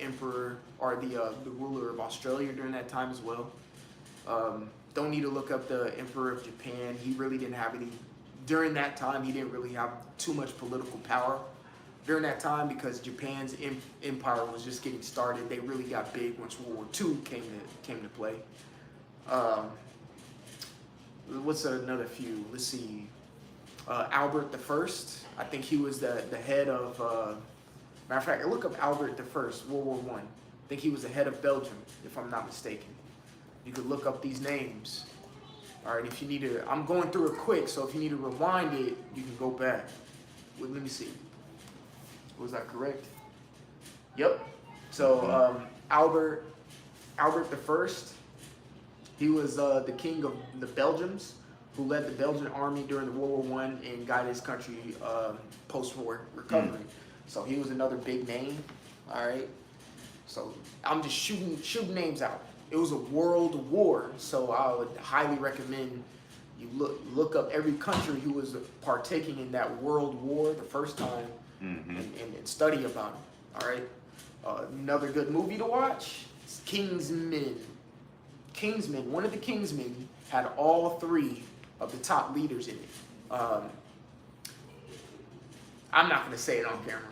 [SPEAKER 2] emperor or the ruler of Australia during that time as well. Don't need to look up the emperor of Japan. He really didn't have any during that time. He didn't really have too much political power during that time because Japan's empire was just getting started. They really got big once World War II came to play. What's another few? Let's see. Albert the First. I think he was the head of. Matter of fact, look up Albert the First, World War I. I think he was the head of Belgium, if I'm not mistaken. You could look up these names. All right, if you need to, I'm going through it quick, so if you need to rewind it, you can go back. Well, let me see. Was that correct? Yep. So Albert the First. He was the king of the Belgians, who led the Belgian army during the World War I and guided his country post-war recovery. So he was another big name. All right. So I'm just shooting names out. It was a world war, so I would highly recommend you look up every country who was partaking in that world war the first time and study about it. All right. Another good movie to watch is Kingsman. Kingsman, one of the Kingsmen had all three of the top leaders in it. I'm not going to say it on camera.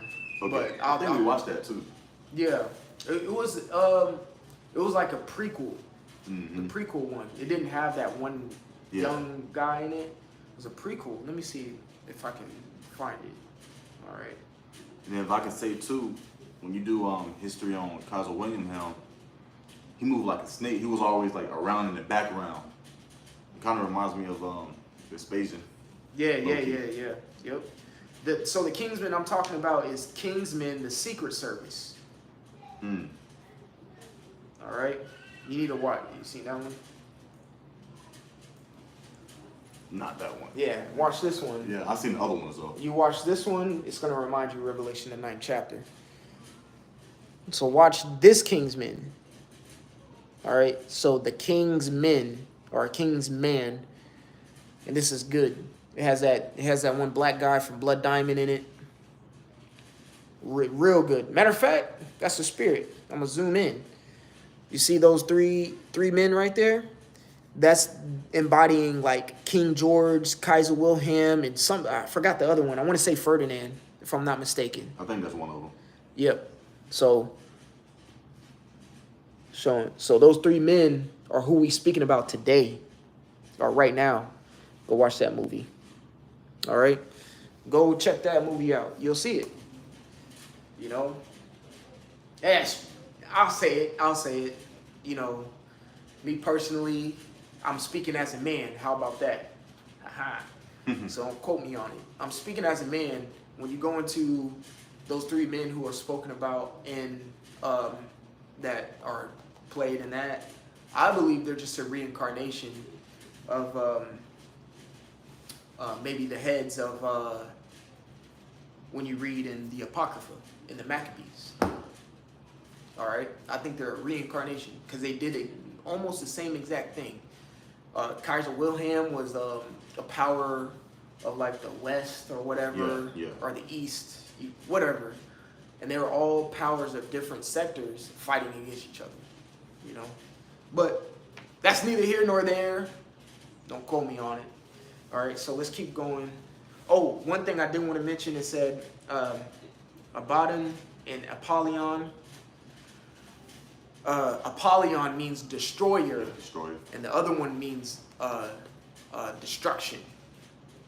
[SPEAKER 1] Okay.
[SPEAKER 2] But
[SPEAKER 1] I think we watched that too.
[SPEAKER 2] Yeah. It was like a prequel. The prequel one. It didn't have that one young guy in it. It was a prequel. Let me see if I can find it. All right.
[SPEAKER 1] And then if I can say too, when you do history on Kaiser William Helm, he moved like a snake. He was always like around in the background. It kind of reminds me of Vespasian.
[SPEAKER 2] Yeah. Yep. So the Kingsman I'm talking about is Kingsman, the Secret Service. All right. You need to watch. You seen that one?
[SPEAKER 1] Not that one.
[SPEAKER 2] Yeah. Watch this one.
[SPEAKER 1] Yeah, I've seen the other ones though.
[SPEAKER 2] You watch this one, it's going to remind you of Revelation, the 9th chapter. So watch this Kingsman. All right. So the Kingsmen or Kingsman, and this is good. It has that one black guy from Blood Diamond in it. Real good. Matter of fact, that's the spirit. I'm gonna zoom in. You see those three men right there? That's embodying like King George, Kaiser Wilhelm, and I forgot the other one. I want to say Ferdinand, if I'm not mistaken.
[SPEAKER 1] I think that's one of them.
[SPEAKER 2] Yep. So those three men are who we speaking about today, or right now. Go watch that movie. All right? Go check that movie out. You'll see it. You know? Yes, I'll say it. You know, me personally, I'm speaking as a man. How about that? Aha. So don't quote me on it. I'm speaking as a man. When you go into those three men who are spoken about in that are played in that, I believe they're just a reincarnation of maybe the heads of when you read in the Apocrypha, in the Maccabees. All right? I think they're a reincarnation because they did almost the same exact thing. Kaiser Wilhelm was a power of like the West or whatever, or the East, whatever. And they were all powers of different sectors fighting against each other, you know? But that's neither here nor there. Don't quote me on it. All right, so let's keep going. Oh, one thing I did want to mention, it said Abaddon and Apollyon. Apollyon means destroyer.
[SPEAKER 1] Destroyer.
[SPEAKER 2] And the other one means destruction.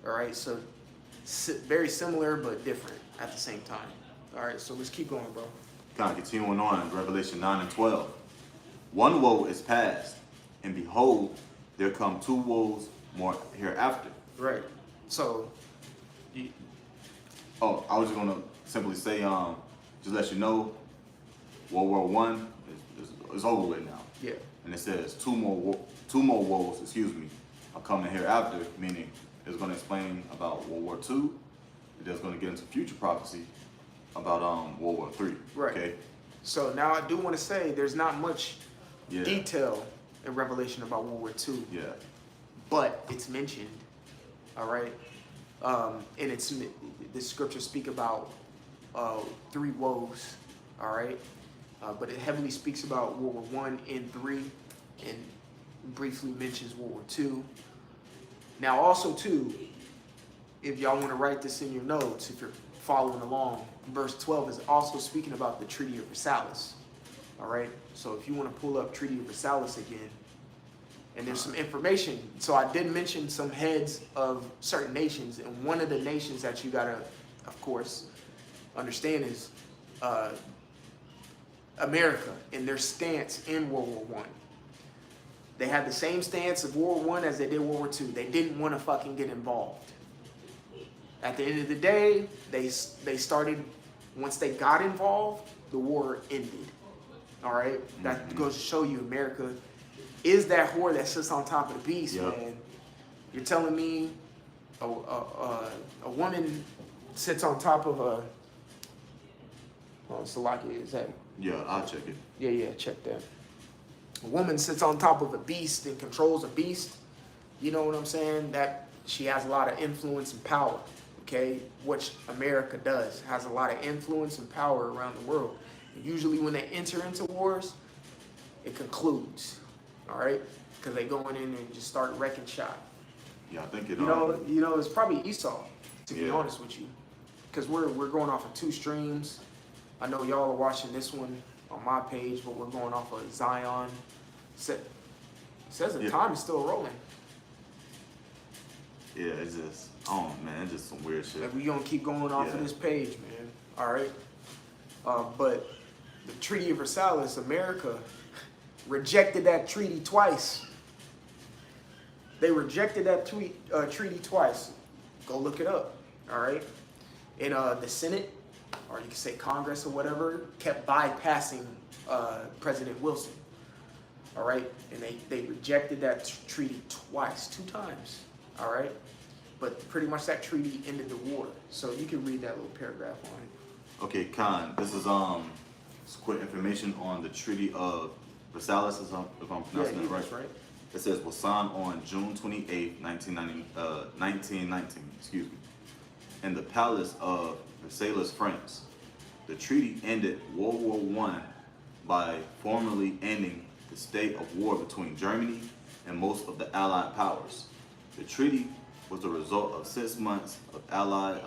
[SPEAKER 2] All right, so very similar but different at the same time. All right, so let's keep going, bro.
[SPEAKER 1] Kind of continuing on, Revelation 9 and 12. One woe is past, and behold, there come two woes more hereafter.
[SPEAKER 2] Right. So,
[SPEAKER 1] I was just gonna simply say, just let you know, World War I is over with now.
[SPEAKER 2] yeah.
[SPEAKER 1] And it says two more woes, are coming hereafter, meaning it's gonna explain about World War II. It's gonna get into future prophecy about World War III.
[SPEAKER 2] Right.
[SPEAKER 1] Okay.
[SPEAKER 2] So now I do want to say there's not much
[SPEAKER 1] Yeah.
[SPEAKER 2] detail in Revelation about World War II.
[SPEAKER 1] Yeah.
[SPEAKER 2] But it's mentioned, all right? And the scriptures speak about 3 woes, all right? But it heavily speaks about World War I and III, and briefly mentions World War II. Now, also, too, if y'all want to write this in your notes, if you're following along, verse 12 is also speaking about the Treaty of Versailles, all right? So if you want to pull up Treaty of Versailles again, and there's some information. So I did mention some heads of certain nations, and one of the nations that you gotta, of course, understand is America and their stance in World War I. They had the same stance of World War I as they did World War II. They didn't want to fucking get involved. At the end of the day, they started, once they got involved, the war ended. All right? That goes to show you America is that whore that sits on top of the beast, man. You're telling me a woman sits on top of a... Oh, Salaki, is that...
[SPEAKER 1] Yeah, I'll check it.
[SPEAKER 2] Yeah, check that. A woman sits on top of a beast and controls a beast. You know what I'm saying? That she has a lot of influence and power, okay? Which America does. Has a lot of influence and power around the world. And usually when they enter into wars, it concludes. All right, because they going in and just start wrecking shop.
[SPEAKER 1] Yeah, I think it.
[SPEAKER 2] You know, it's probably Esau, to be honest with you, because we're going off of 2 streams. I know y'all are watching this one on my page, but we're going off of Zion. Says the time is still rolling.
[SPEAKER 1] Yeah, it's just, oh man, it's just some weird shit.
[SPEAKER 2] Like, we gonna keep going off of this page, man. All right, but the Treaty of Versailles, America rejected that treaty twice. They rejected that treaty twice. Go look it up, all right? And the Senate, or you can say Congress or whatever, kept bypassing President Wilson, all right? And they rejected that treaty twice, 2 times, all right? But pretty much that treaty ended the war. So you can read that little paragraph on it.
[SPEAKER 1] Okay, Khan, this is some quick information on the Treaty of Versailles, if I'm pronouncing it right.
[SPEAKER 2] Right.
[SPEAKER 1] It says was signed on June 28, 1919, excuse me, in the Palace of Versailles, France. The treaty ended World War I by formally ending the state of war between Germany and most of the Allied powers. The treaty was the result of 6 months of Allied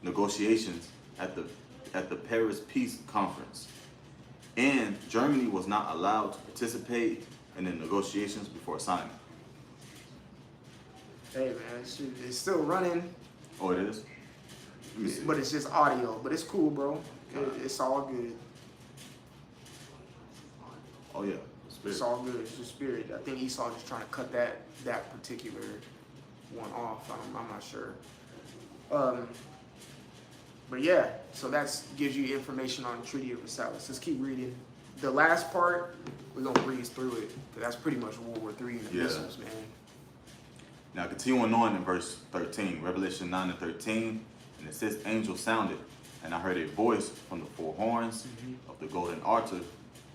[SPEAKER 1] negotiations at the Paris Peace Conference. And Germany was not allowed to participate in the negotiations before signing.
[SPEAKER 2] Hey man, it's still running.
[SPEAKER 1] Oh, it is? Let me see.
[SPEAKER 2] But it's just audio. But it's cool, bro. It's all good.
[SPEAKER 1] Oh yeah, Spirit.
[SPEAKER 2] It's all good. It's just Spirit. I think Esau just trying to cut that particular one off. I'm not sure. But yeah, so that gives you information on the Treaty of Versailles. Let's keep reading. The last part, we're going to breeze through it, because that's pretty much World War III and the missiles, man.
[SPEAKER 1] Now, continuing on in verse 13, Revelation 9 and 13, and it says, angel sounded, and I heard a voice from the 4 horns of the golden altar,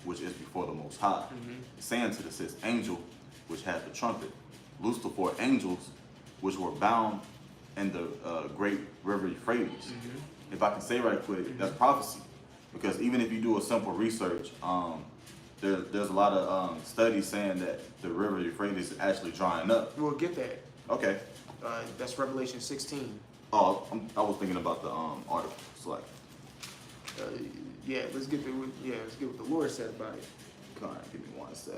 [SPEAKER 1] which is before the Most High, saying to the 6th angel, which had the trumpet, loose the 4 angels, which were bound in the great river Euphrates. If I can say right quick, that's prophecy. Because even if you do a simple research, there's a lot of studies saying that the river Euphrates is actually drying up.
[SPEAKER 2] We'll get that.
[SPEAKER 1] Okay.
[SPEAKER 2] That's Revelation 16.
[SPEAKER 1] Oh, I was thinking about the article. So like,
[SPEAKER 2] let's get what the Lord said about it.
[SPEAKER 1] come on, give me 1 sec.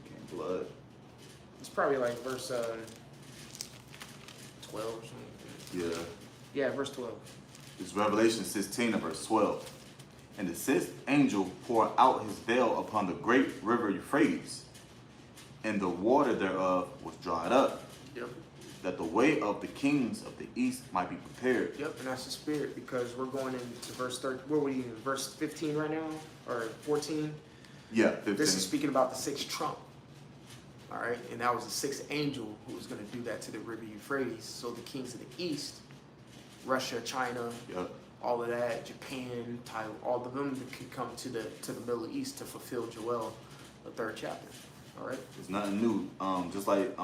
[SPEAKER 1] Can't blood.
[SPEAKER 2] It's probably like verse 12 or something.
[SPEAKER 1] Yeah.
[SPEAKER 2] Yeah, verse 12.
[SPEAKER 1] It's Revelation 16 and verse 12. And the 6th angel poured out his veil upon the great river Euphrates, and the water thereof was dried up,
[SPEAKER 2] Yep.
[SPEAKER 1] that the way of the kings of the east might be prepared.
[SPEAKER 2] Yep, and that's the Spirit, because we're going into verse 13. What were you in, verse 15 right now? Or 14?
[SPEAKER 1] Yeah, 15.
[SPEAKER 2] This is speaking about the 6th trump. All right, and that was the 6th angel who was going to do that to the river Euphrates. So the kings of the east, Russia, China,
[SPEAKER 1] Yep.
[SPEAKER 2] all of that, Japan, Taiwan, all of them could come to the Middle East to fulfill Joel, the 3rd chapter. All right.
[SPEAKER 1] It's nothing new. Just like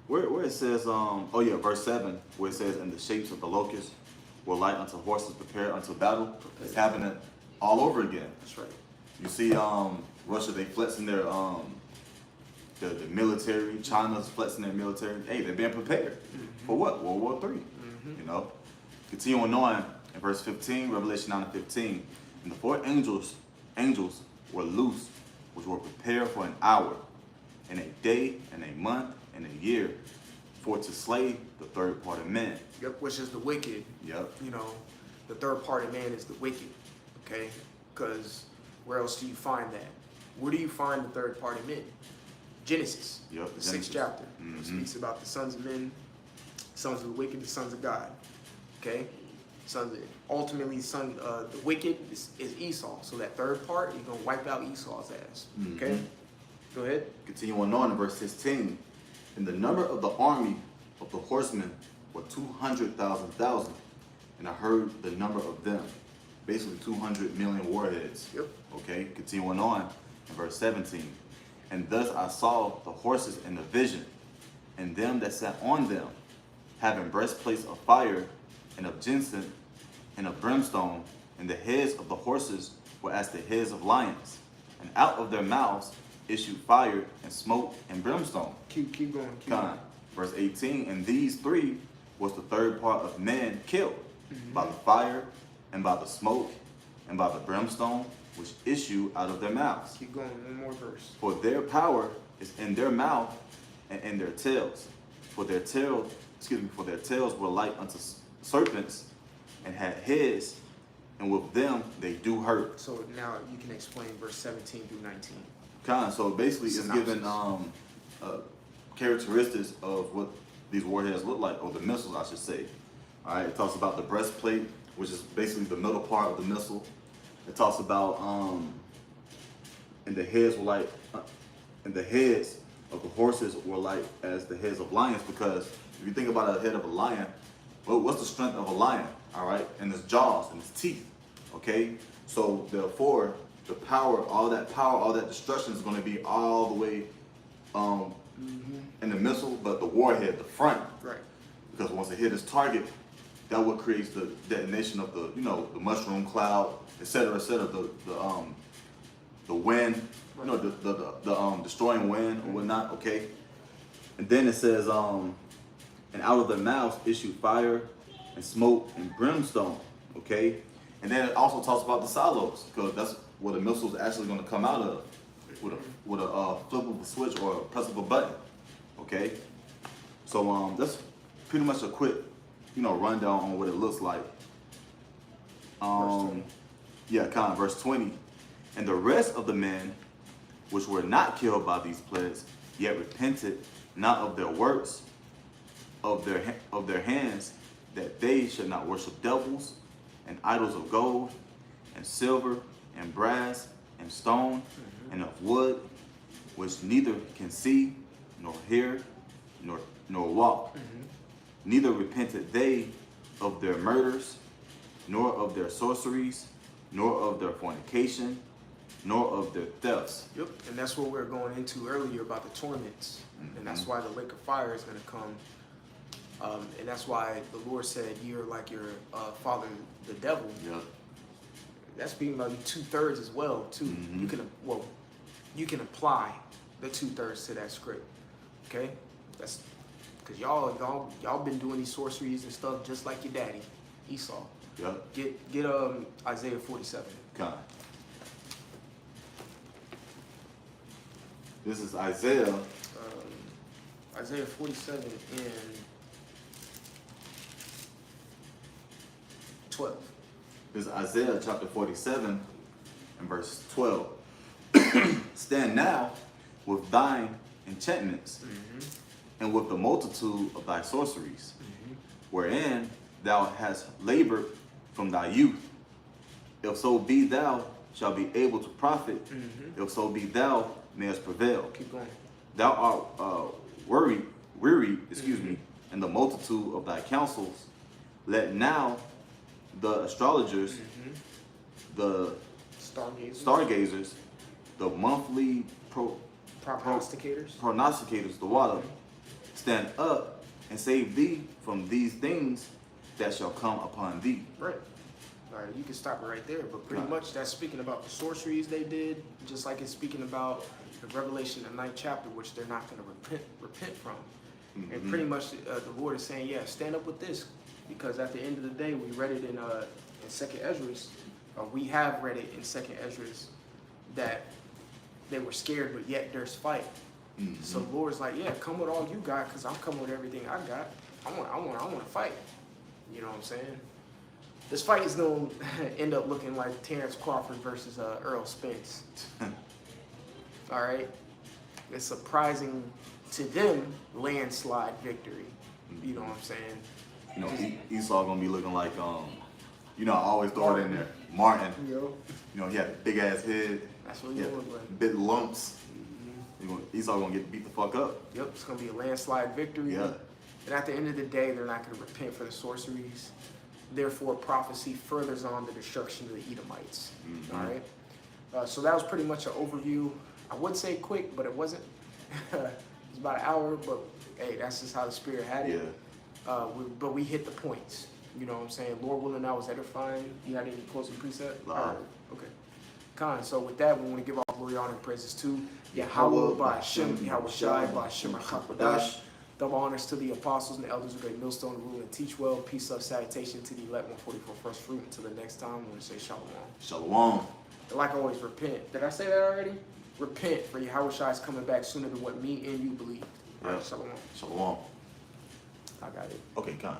[SPEAKER 1] where it says, oh yeah, verse 7, where it says, and the shapes of the locusts were like unto horses prepared unto battle. It's happening all over again.
[SPEAKER 2] That's right.
[SPEAKER 1] You see, Russia, they flexing their, the military. China's flexing their military. Hey, they're being prepared. For what? World War III. You know? Continuing on in verse 15, Revelation 9 and 15. And the four angels were loose, which were prepared for an hour, and a day, and a month, and a year, for to slay the third part of men.
[SPEAKER 2] Yep, which is the wicked.
[SPEAKER 1] Yep.
[SPEAKER 2] You know, the third part of man is the wicked. Okay? Because where else do you find that? Where do you find the third part of men? Genesis.
[SPEAKER 1] Yep,
[SPEAKER 2] The
[SPEAKER 1] Genesis.
[SPEAKER 2] 6th chapter. It speaks about the sons of men, sons of the wicked, the sons of God. Okay? Ultimately, the wicked is Esau. So that third part, you're going to wipe out Esau's ass. Okay? Go ahead.
[SPEAKER 1] Continuing on in verse 16. And the number of the army of the horsemen were 200,000. And I heard the number of them. Basically 200 million warheads.
[SPEAKER 2] Yep.
[SPEAKER 1] Okay, continuing on in verse 17. And thus I saw the horses in the vision, and them that sat on them, having breastplates of fire, and of ginseng, and of brimstone, and the heads of the horses were as the heads of lions, and out of their mouths issued fire, and smoke, and brimstone.
[SPEAKER 2] Keep going. Keep
[SPEAKER 1] Con.
[SPEAKER 2] going.
[SPEAKER 1] Verse 18, and these three was the third part of men killed, by the fire, and by the smoke, and by the brimstone, which issue out of their mouths.
[SPEAKER 2] Keep going. One more verse.
[SPEAKER 1] For their power is in their mouth and in their tails. For their tails were like unto serpents, and had heads, and with them they do hurt.
[SPEAKER 2] So now you can explain verse 17 through 19.
[SPEAKER 1] So basically it's
[SPEAKER 2] Synopsis.
[SPEAKER 1] given characteristics of what these warheads look like, or the missiles I should say. All right, it talks about the breastplate, which is basically the middle part of the missile. It talks about and the heads were like, and the heads of the horses were like as the heads of lions, because if you think about a head of a lion, well, what's the strength of a lion? All right, and its jaws and its teeth. Okay, so therefore the power, all that destruction is going to be all the way in the missile, but the warhead, the front,
[SPEAKER 2] Right.
[SPEAKER 1] because once it hit its target, that what creates the detonation of the, the mushroom cloud, et cetera, the wind, the destroying wind or whatnot. Okay, and then it says, and out of their mouths issued fire and smoke and brimstone. Okay, and then it also talks about the silos, because that's where the missile is actually going to come out of, with a flip of a switch or a press of a button. Okay, so that's pretty much a quick rundown on what it looks like. Verse 20. And the rest of the men which were not killed by these plagues, yet repented not of their works of their hands, that they should not worship devils and idols of gold and silver and brass and stone and of wood, which neither can see nor hear nor walk. Neither repented they of their murders, nor of their sorceries, nor of their fornication, nor of their thefts.
[SPEAKER 2] Yep, and that's what we were going into earlier about the torments. And that's why the lake of fire is going to come. And that's why the Lord said, you're like your father, the devil.
[SPEAKER 1] Yep.
[SPEAKER 2] That's being like 2/3 as well, too. You can apply the 2/3 to that script. Okay? That's because y'all been doing these sorceries and stuff just like your daddy, Esau.
[SPEAKER 1] Yep.
[SPEAKER 2] Get Isaiah 47.
[SPEAKER 1] God. This is Isaiah.
[SPEAKER 2] Isaiah 47 and 12.
[SPEAKER 1] This is Isaiah chapter 47 and verse 12. Stand now with thine enchantments and with the multitude of thy sorceries, wherein thou hast labored from thy youth. If so be thou shalt be able to profit, if so be thou mayest prevail.
[SPEAKER 2] Keep going.
[SPEAKER 1] Thou art weary, in the multitude of thy counsels. Let now the astrologers, the stargazers, the monthly
[SPEAKER 2] Prognosticators.
[SPEAKER 1] the water, stand up and save thee from these things that shall come upon thee.
[SPEAKER 2] Right. All right, you can stop it right there, but pretty
[SPEAKER 1] Right.
[SPEAKER 2] much that's speaking about the sorceries they did, just like it's speaking about the Revelation, the 9th chapter, which they're not going to repent from. And pretty much the Lord is saying, yeah, stand up with this, because at the end of the day, we read it in 2nd Esdras, we have read it in 2nd Esdras, that they were scared, but yet there's fight. So the Lord's like, yeah, come with all you got, because I'm coming with everything I got. I want to fight. You know what I'm saying? This fight is going to end up looking like Terrence Crawford versus Earl Spence. All right? It's surprising to them landslide victory. You know what I'm saying?
[SPEAKER 1] You know, Esau gonna be looking like you know, I always throw it in there. Martin.
[SPEAKER 2] Yo.
[SPEAKER 1] You know, he had a big ass head.
[SPEAKER 2] That's what he
[SPEAKER 1] Yeah,
[SPEAKER 2] look like.
[SPEAKER 1] big lumps. Esau gonna get beat the fuck up.
[SPEAKER 2] Yep, it's going to be a landslide victory.
[SPEAKER 1] Yeah.
[SPEAKER 2] And at the end of the day, they're not going to repent for the sorceries. Therefore, prophecy furthers on the destruction of the Edomites. All right? So that was pretty much an overview. I would say quick, but it wasn't. It was about an hour, but hey, that's just how the Spirit had it.
[SPEAKER 1] Yeah.
[SPEAKER 2] But we hit the points. You know what I'm saying? Lord willing, that was edifying. You had any closing preset?
[SPEAKER 1] No.
[SPEAKER 2] All right. Okay. Khan, so with that, we want to give all glory, honor, and praises to Yahweh, by Hashem, Yahweh Shai, by Hashem, HaKadosh. Double honors to the apostles and the elders of Great Millstone, rule and teach well. Peace, love, salutation to the elect 144 first fruit. Until the next time, we want to say shalom.
[SPEAKER 1] Shalom.
[SPEAKER 2] And like always, repent. Did I say that already? Repent, for Yahweh Shai is coming back sooner than what me and you believe. All right, shalom.
[SPEAKER 1] Shalom.
[SPEAKER 2] I got it.
[SPEAKER 1] Okay, Khan.